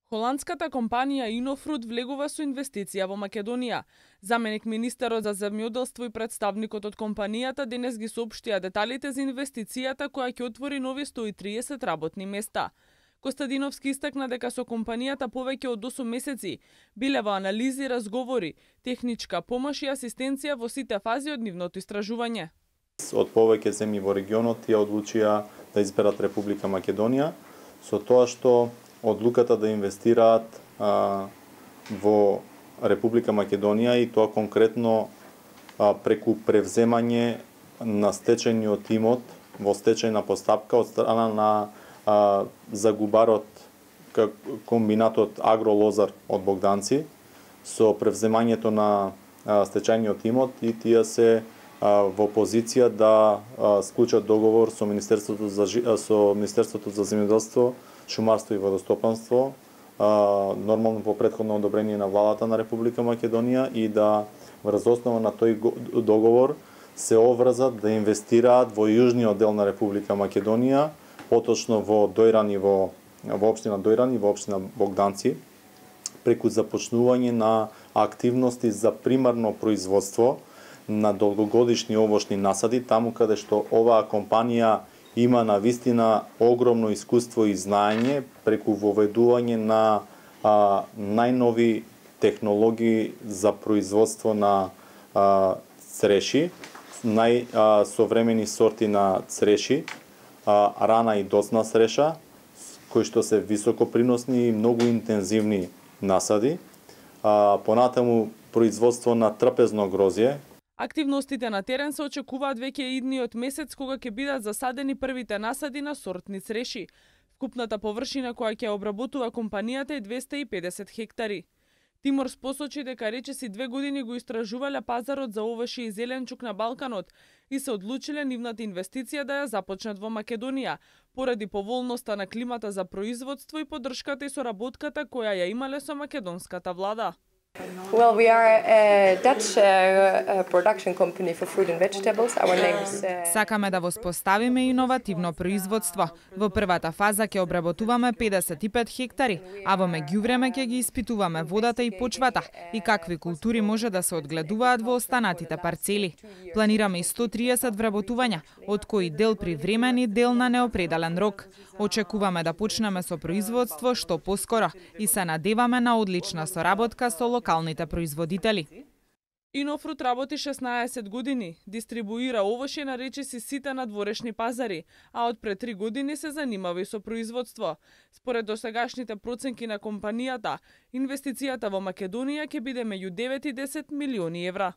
Холандската компанија Inofruit влегува со инвестиција во Македонија. Заменик министерот за земјоделство и представникот од компанијата денес ги соопштија деталите за инвестицијата која ќе отвори нови 130 работни места. Костадиновски истакна дека со компанијата повеќе од 8 месеци биле во анализи, разговори, техничка помош и асистенција во сите фази од нивното истражување. Од повеќе земји во регионот ја одлучија да изберат Република Македонија со тоа што одлуката да инвестираат во Република Македонија и тоа конкретно преку превземање на стечајниот имот во стечајна постапка од страна на загубарот комбинатот Агролозар од Богданци со превземањето на стечајниот имот и тие се во позиција да склучат договор со Министерството за земјоделство, шумарство и водостопанство, нормално по претходно одобрение на владата на Република Македонија и да врз основа на тој договор се обврзат да инвестираат во јужниот дел на Република Македонија, поточно во Дојран и во општина Дојран и во општина Богданци, преку започнување на активности за примарно производство на долгогодишни овошни насади, таму каде што оваа компанија има на вистина огромно искуство и знаење преку воведување на најнови технологии за производство на цреши, најсовремени сорти на цреши, рана и доцна цреша, кои што се високо приносни и многу интензивни насади. Понатаму производство на трпезно грозје. Активностите на терен се очекуваат веќе идниот месец кога ќе бидат засадени првите насади на сортни цреши. Вкупната површина која ќе обработува компанијата е 250 хектари. Тиморс посочи дека речиси 2 години го истражувале пазарот за овошје и зеленчук на Балканот и се одлучиле нивната инвестиција да ја започнат во Македонија, поради поволноста на климата за производство и поддршката и соработката која ја имале со македонската влада. Well, we are a Dutch production company for fruit and vegetables. Our name is Сакаме да воспоставиме иновативно производство. Во првата фаза ќе обработуваме 55 хектари, а во меѓувреме ќе ги испитуваме водата и почвата и какви култури може да се одгледуваат во останатите парцели. Планираме и 130 вработувања, од кои дел привремен и дел на неопределен рок. Очекуваме да почнеме со производство што поскоро и се надеваме на одлична соработка со локалните производители. Inofruit работи 16 години, дистрибуира овошје на речиси сите надворешни пазари, а од пред 3 години се занимава и со производство. Според досегашните проценки на компанијата, инвестицијата во Македонија ќе биде меѓу 9 и 10 милиони евра.